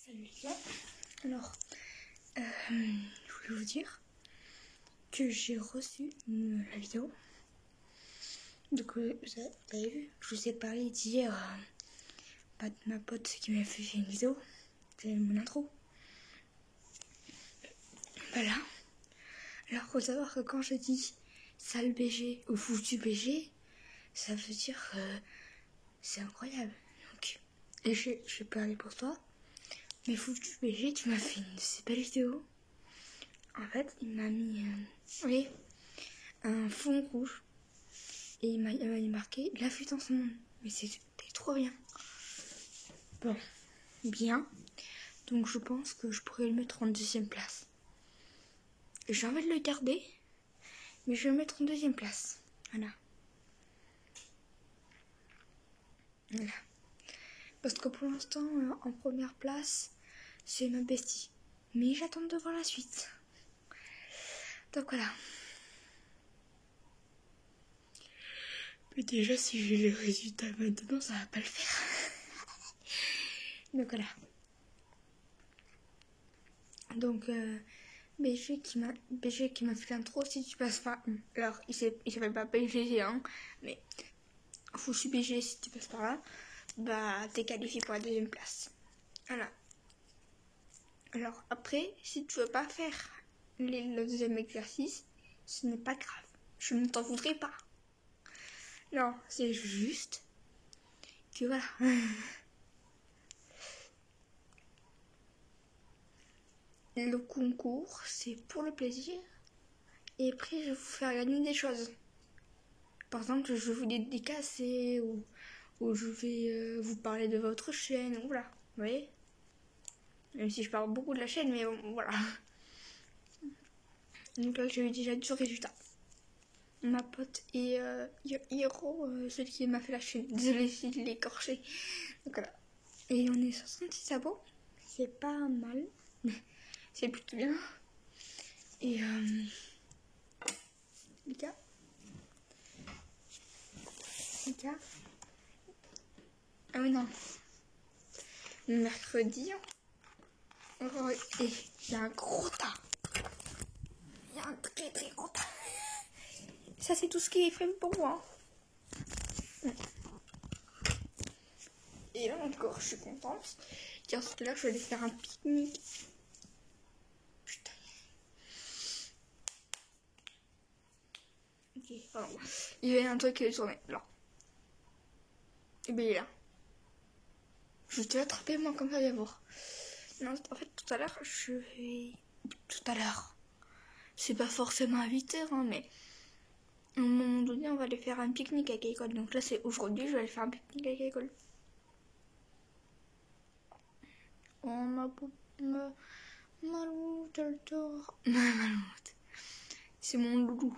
Salut les gars. Alors, je voulais vous dire que j'ai reçu la vidéo. Donc, vous avez vu, je vous ai parlé hier de ma pote qui m'a fait une vidéo. C'est mon intro. Voilà. Alors, faut savoir que quand je dis sale BG ou foutu BG, ça veut dire c'est incroyable. Donc, et je parlais pour toi. Mais foutu BG, tu m'as fait une si belle vidéo. En fait, il m'a mis un fond rouge. Et il m'a marqué la fuite en son monde. Mais c'était trop bien. Bon, bien. Donc je pense que je pourrais le mettre en deuxième place. J'ai envie de le garder, mais je vais le mettre en deuxième place. Voilà. Voilà. Parce que pour l'instant, en première place, c'est ma bestie. Mais j'attends de voir la suite. Donc voilà. Mais déjà, si j'ai les résultats maintenant, ça va pas le faire. Donc voilà. Donc, BG qui m'a fait l'intro, si tu passes pas. Alors, il s'appelle pas BG, hein, mais foutu BG, si tu passes par là, bah, t'es qualifié pour la deuxième place. Voilà. Alors, après, si tu veux pas faire le deuxième exercice, ce n'est pas grave. Je ne t'en voudrais pas. Non, c'est juste que voilà. Le concours, c'est pour le plaisir. Et après, je vais vous faire gagner des choses. Par exemple, je vais vous dédicacer ou je vais vous parler de votre chaîne. Voilà, vous voyez. Même si je parle beaucoup de la chaîne, mais bon, voilà. Donc là, j'ai eu déjà du résultat. Ma pote et Hiro, celui qui m'a fait la chaîne. Désolée si je l'ai écorché. Donc voilà. Et on est 66 abos. C'est pas mal. C'est plutôt bien. Et les gars. Ah oui, non. Mercredi. Oh, et il y a un gros tas. Il y a un très très gros tas. Ça, c'est tout ce qui est fait pour moi. Et là encore, je suis contente. Car tout à l'heure, je vais aller faire un pique-nique. Putain. Ok, pardon. Il y a un truc qui est tourné. Là. Et bien, il est là. Je vais l'attraper, moi, comme ça, viens voir. Non, en fait, tout à l'heure, je vais... Tout à l'heure. C'est pas forcément à 8h, hein, mais... À un moment donné, on va aller faire un pique-nique avec l'école. Donc là, c'est aujourd'hui, je vais aller faire un pique-nique avec l'école. Oh, ma louloute, elle dort. Ma louloute. C'est mon loulou.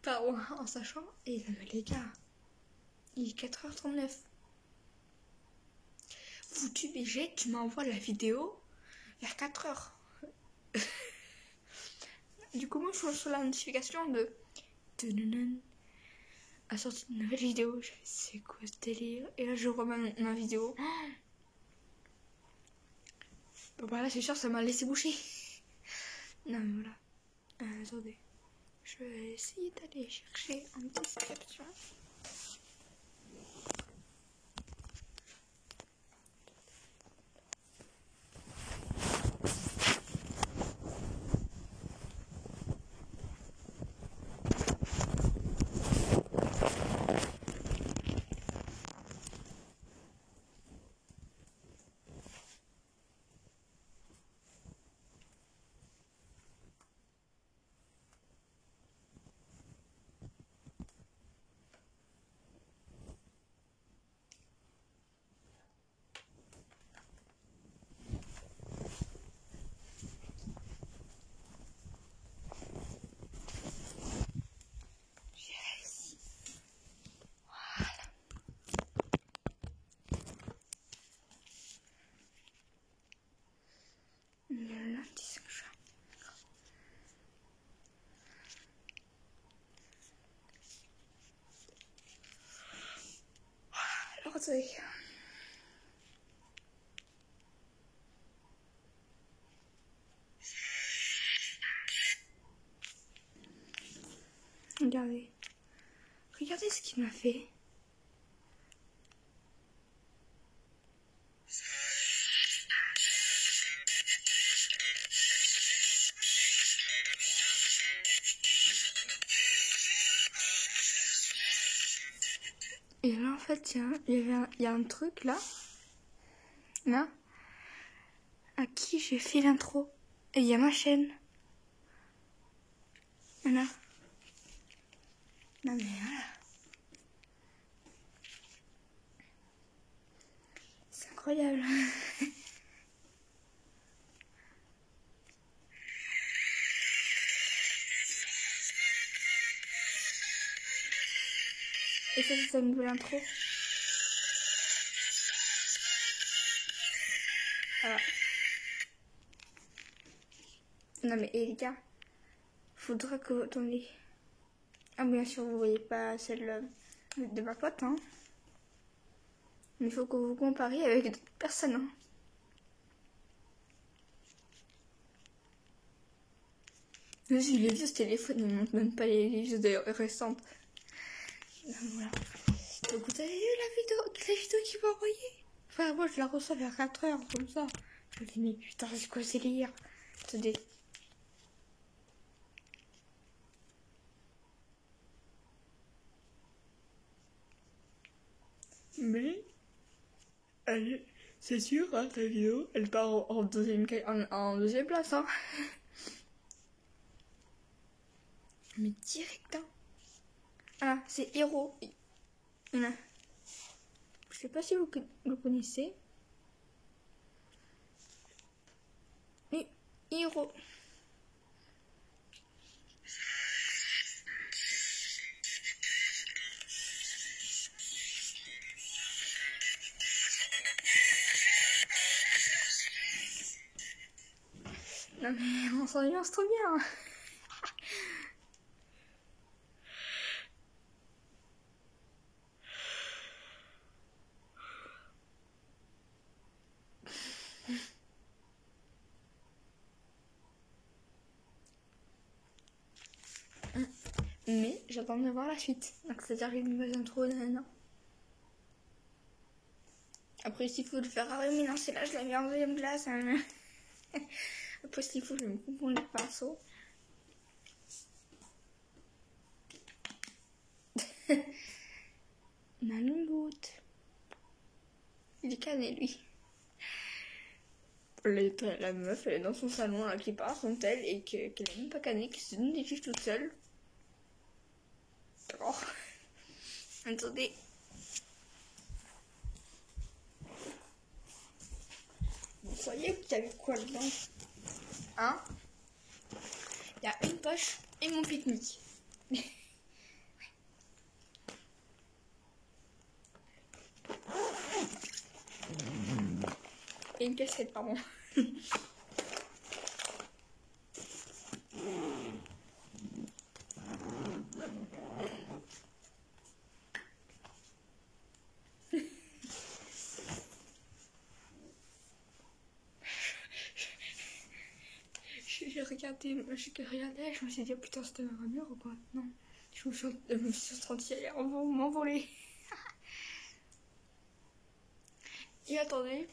Pardon, en sachant, et les gars, il est 4h39. Foutu BG, tu m'envoies la vidéo vers 4h. Du coup, moi, je reçois la notification de... a sorti une nouvelle vidéo. Je fais, c'est quoi ce délire? Et là, je vois ma vidéo. Bon, bah là, c'est sûr, ça m'a laissé boucher. Non, mais voilà. Attendez. Je vais essayer d'aller chercher en description. attendez. Regardez. Regardez ce qu'il m'a fait. Et là, en fait, il y a un truc là, à qui j'ai fait l'intro. Et il y a ma chaîne. Voilà. Non mais voilà. C'est incroyable. Et ça, c'est sa nouvelle intro. Voilà. Non mais les gars, faudra que vous attendez. Ah bien sûr, vous voyez pas celle de ma pote, hein. Mais il faut que vous compariez avec d'autres personnes, hein. Mais si les vieux téléphones, ils montrent même pas les vidéos récentes. Voilà. Donc vous avez vu la vidéo qu'il m'a envoyée? Enfin, moi je la reçois vers 4 heures, comme ça. Je me dis, mais putain, c'est quoi ces délires? Attendez. Mais, c'est sûr, hein, ta vidéo, elle part en deuxième place, hein. Mais direct, hein. Ah, c'est Héros. Voilà. Je sais pas si vous le connaissez. Mais Héros. Non mais on s'ambiance trop bien. Mais j'attends de voir la suite. Donc c'est-à-dire une nouvelle intro, nanana. Après s'il faut le faire, ah oui mais non c'est là je l'ai mis en deuxième place. Hein. Après s'il faut je vais me confondre les pinceaux. Malouloute. Il est cané lui. La meuf elle est dans son salon là qui part son tel et qu'elle est même pas canée, qui se donne des fiches toute seule. Oh. Attendez. Vous voyez qu'il y avait quoi dedans? Hein? Il y a une poche et mon pique-nique. Et une cassette, pardon. J'ai regardé, je me suis dit, oh, putain, c'était un mur ou quoi? Non, je me suis sentie aller m'envoler. Et attendez,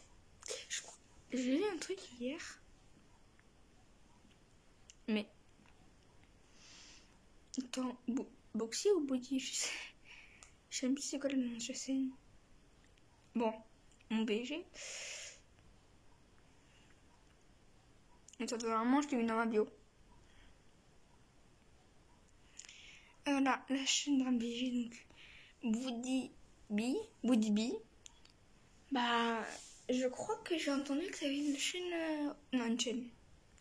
j'ai lu un truc hier. Mais, attends, Boxy ou Body, je sais. Je sais même plus c'est quoi le nom de la scène. Bon, mon BG. Attends, normalement, je l'ai mis dans ma bio. Là, la chaîne d'un BG, donc Woody B. Bah, je crois que j'ai entendu que t'avais une chaîne. Non, une chaîne.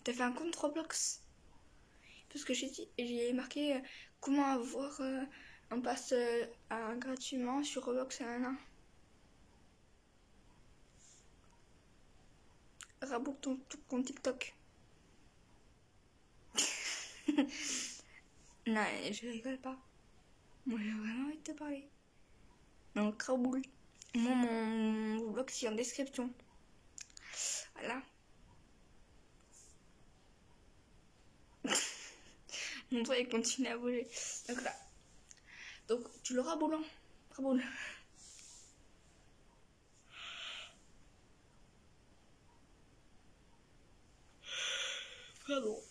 T'as fait un compte Roblox. Parce que j'ai marqué comment avoir un pass gratuitement sur Roblox. Rabouk ton TikTok. Non, je rigole pas. Moi, j'ai vraiment envie de te parler. Donc, Raboul. Moi, mon blog, c'est en description. Voilà. Mon doigt, il continue à bouger. Donc là. Donc, tu l'auras boulant. Raboule. Pardon.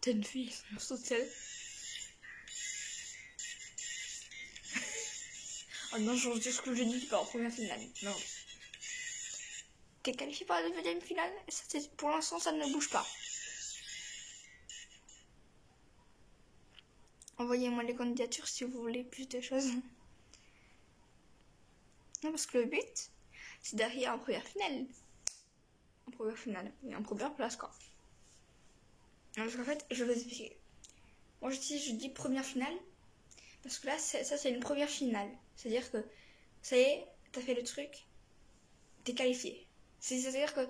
T'es une fille sociale. Oh non, je dis ce que je dis pas en première finale. Non. T'es qualifié pour la deuxième finale. Ça, pour l'instant, ça ne bouge pas. Envoyez-moi les candidatures si vous voulez plus de choses. Non, parce que le but, c'est d'arriver en première finale. En première finale. Et en première place, quoi. Non, parce qu'en fait, je vais expliquer. Moi, je dis première finale. Parce que là, ça, c'est une première finale. C'est-à-dire que, ça y est, t'as fait le truc. T'es qualifié. C'est-à-dire que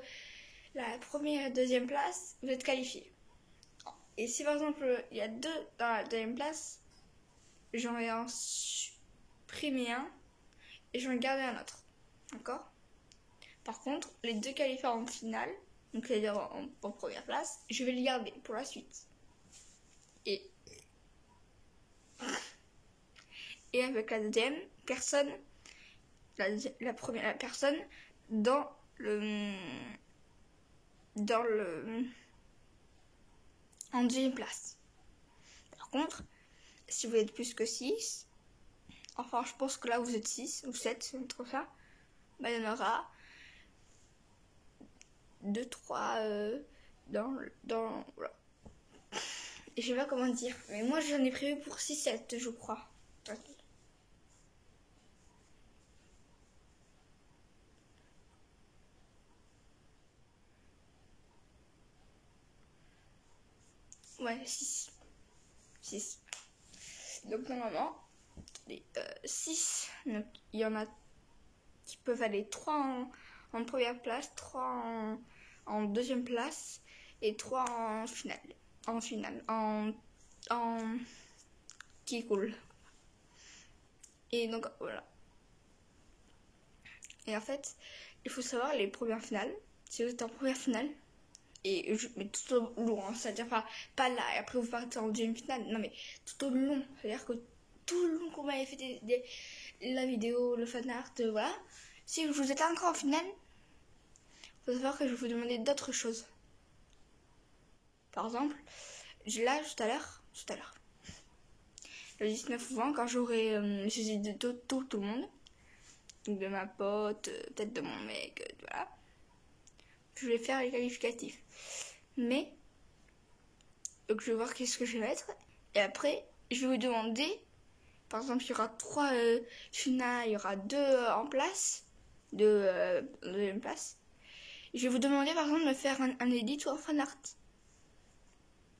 la première et la deuxième place, vous êtes qualifiés. Et si par exemple, il y a 2 dans la deuxième place, j'en vais en supprimer un et j'en vais garder un autre. D'accord? Par contre, les 2 qualifiés en finale, donc c'est-à-dire en première place, je vais les garder pour la suite. Et avec la deuxième personne, la première personne dans le en deuxième place. Par contre, si vous êtes plus que 6, enfin je pense que là vous êtes 6 ou 7, entre ça, bah il y en aura 2, 3 dans voilà. Et je sais pas comment dire, mais moi j'en ai prévu pour 6, 7 je crois. Ouais, 6. Donc normalement, 6, donc il y en a qui peuvent aller 3 en première place, 3 en deuxième place et 3 en finale. En qui est cool. Et donc voilà. Et en fait, il faut savoir les premières finales. Si vous êtes en première finale, mais tout au long, hein, c'est-à-dire pas là, et après vous partez en deuxième finale, non mais tout au long, c'est-à-dire que tout le long qu'on m'avait fait la vidéo, le fan art, voilà, si vous êtes encore en finale, il faut savoir que je vais vous demander d'autres choses. Par exemple, là, tout à l'heure, le 19 ou 20, quand j'aurai les idées de tout le monde, donc de ma pote, peut-être de mon mec, voilà, je vais faire les qualificatifs. Mais, donc je vais voir qu'est-ce que je vais mettre, et après, je vais vous demander, par exemple, il y aura 3 finales, il y aura 2 en place, 2 deuxième place. Je vais vous demander, par exemple, de me faire un edit ou un fan art.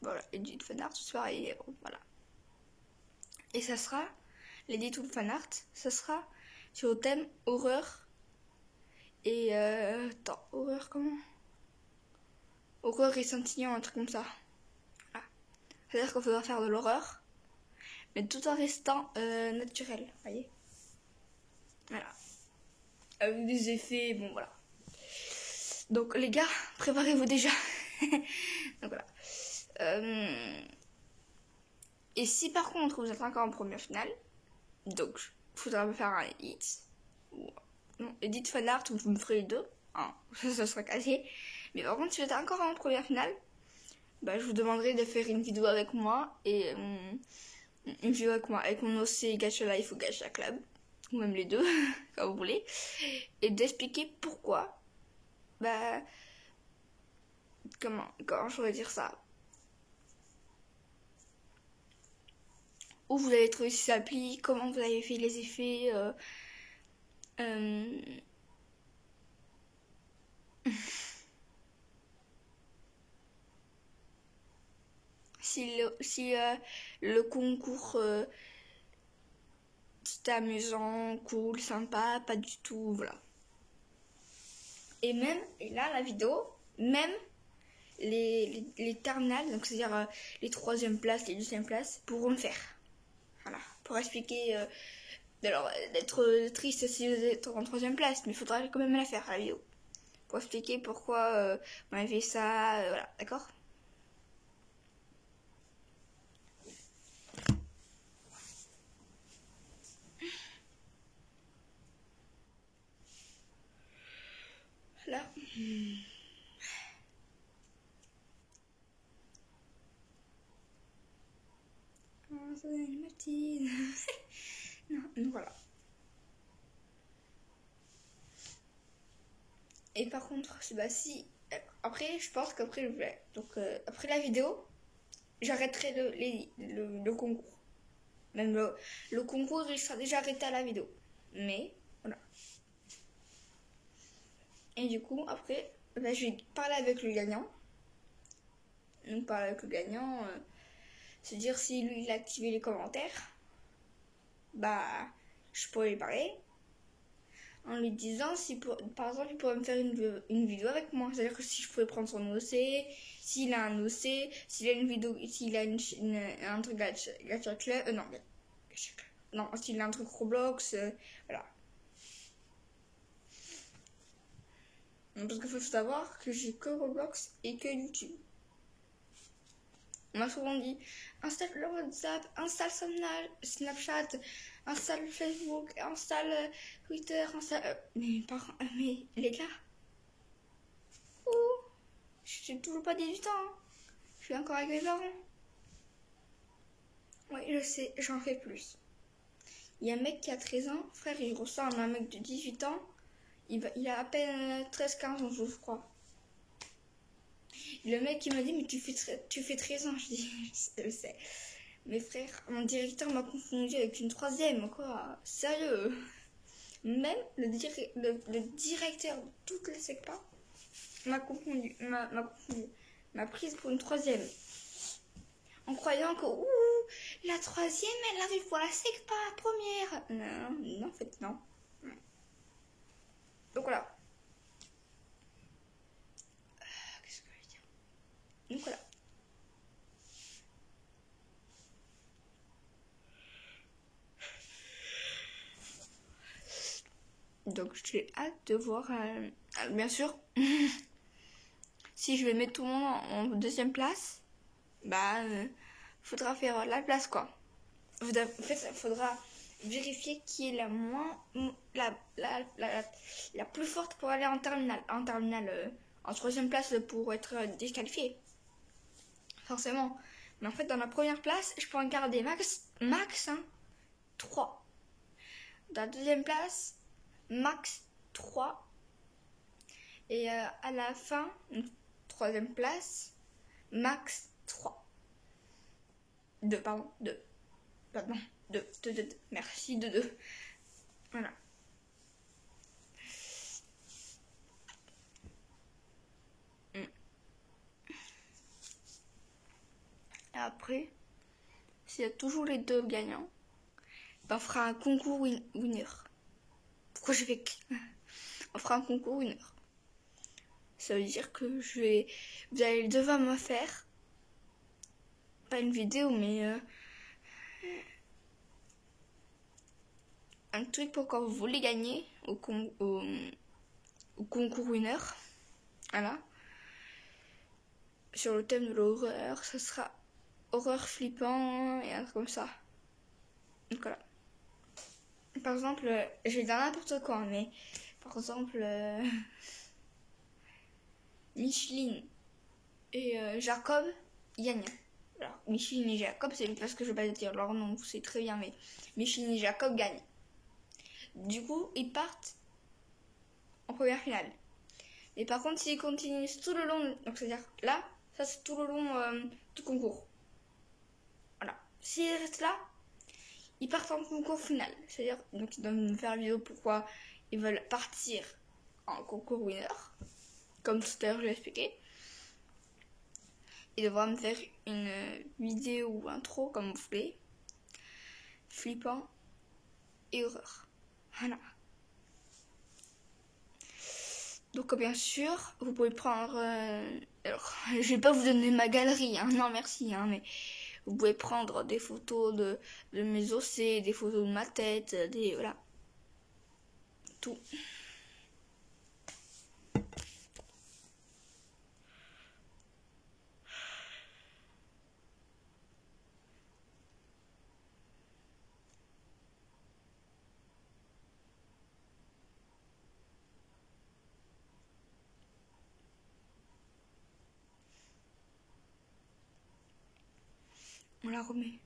Voilà, edit, fan art, ce soir, et voilà. Et ça sera, l'edit ou le fan art, ça sera sur le thème horreur. Et attends, horreur comment? Horreur et scintillant, un truc comme ça. Voilà. C'est-à-dire qu'il faudra faire de l'horreur, mais tout en restant naturel, voyez. Voilà. Avec des effets, bon voilà. Donc les gars, préparez-vous déjà. Donc voilà. Et si par contre vous êtes encore en première finale, donc il faudra me faire un edit. Non, edit fan art, vous me ferez les 2. Hein, ça sera cassé. Mais par contre, si vous êtes encore en première finale, bah, je vous demanderai de faire une vidéo avec moi. Et une vidéo avec moi, avec mon OC Gacha Life ou Gacha Club. Ou même les 2, quand vous voulez. Et d'expliquer pourquoi. Bah, comment je pourrais dire ça? Où vous avez trouvé ces applis, comment vous avez fait les effets, si le concours c'était amusant, cool, sympa, pas du tout, voilà. Et même, et là, la vidéo, même les terminales, donc c'est-à-dire les troisième places, les deuxième places, pourront le faire. Voilà, pour expliquer, alors d'être triste si vous êtes en troisième place, mais il faudra quand même la faire, la vidéo. Pour expliquer pourquoi on a fait ça, voilà, d'accord? Là. Oh, ça une matine. Non, voilà. Et par contre, bah si. Après, je pense qu'après, donc après la vidéo, j'arrêterai le concours. Même le concours, il sera déjà arrêté à la vidéo. Mais, voilà. Et du coup, après, bah, je vais parler avec le gagnant. Donc, parler avec le gagnant, se dire si lui, il a activé les commentaires. Bah, je pourrais lui parler. En lui disant si, par exemple, il pourrait me faire une vidéo avec moi. C'est-à-dire que si je pouvais prendre son OC, s'il a un OC, s'il a une vidéo, s'il a un truc Gacha Club, non, s'il a un truc Roblox, voilà. Parce qu'il faut savoir que j'ai que Roblox et que YouTube. On m'a souvent dit, installe le WhatsApp, installe Snapchat, installe Facebook, installe Twitter, installe... mais les gars, je suis toujours pas 18 ans, hein. Je suis encore avec mes parents. Oui, je sais, j'en fais plus. Il y a un mec qui a 13 ans, frère, il ressemble à un mec de 18 ans, il a à peine 13-15 ans, je crois. Le mec il m'a dit mais tu fais 13 ans, je dis je sais. Mais frère, mon directeur m'a confondu avec une troisième, quoi. Sérieux. Même le directeur de toute la SECPA m'a prise pour une troisième. En croyant que la troisième elle arrive pour la SECPA première. Non, en fait non. Donc voilà. Qu'est-ce que je vais dire? Donc voilà. Donc j'ai hâte de voir, bien sûr, si je vais mettre tout le monde en deuxième place, bah faudra faire la place quoi. En fait, il faudra vérifier qui est la plus forte pour aller en terminale. En troisième place pour être disqualifié. Forcément. Mais en fait, dans la première place, je peux en garder max 3. Dans la deuxième place, max 3. Et à la fin, troisième place, max 3. 2. Merci, 2. Voilà. Et après, s'il y a toujours les 2 gagnants, ben on fera un concours winner. Pourquoi je vais... On fera un concours winner. Ça veut dire que vous allez devoir me faire, pas une vidéo, mais un truc pour quand vous voulez gagner au concours winner. Voilà. Sur le thème de l'horreur, ça sera horreur flippant et un truc comme ça. Donc voilà. Par exemple, je vais dire n'importe quoi, mais par exemple, Micheline et Jacob gagnent. Alors, Micheline et Jacob, c'est parce que je vais pas dire leur nom, vous savez très bien, mais Micheline et Jacob gagnent. Du coup, ils partent en première finale. Et par contre, s'ils continuent tout le long, donc c'est-à-dire là, ça c'est tout le long du concours. Voilà. S'ils restent là, ils partent en concours final. C'est-à-dire, donc ils doivent me faire la vidéo pourquoi ils veulent partir en concours winner. Comme tout à l'heure, je l'ai expliqué. Ils devront me faire une vidéo ou intro, comme vous voulez. Flippant et horreur. Voilà. Donc Donc bien sûr, vous pouvez prendre... alors, je vais pas vous donner ma galerie, hein, non merci, hein, mais vous pouvez prendre des photos de mes ossets, des photos de ma tête, des... voilà. Tout. On la remet.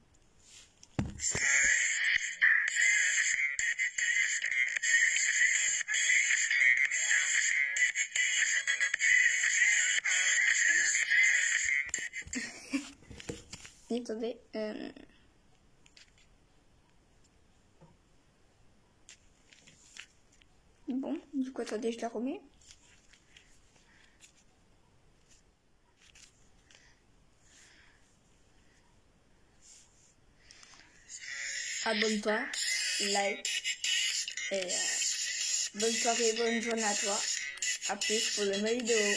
Attendez. Bon, du coup, attendez, je la remets. Abonne-toi, like, et bonne soirée, bonne journée à toi. A plus pour le nouvelle vidéo.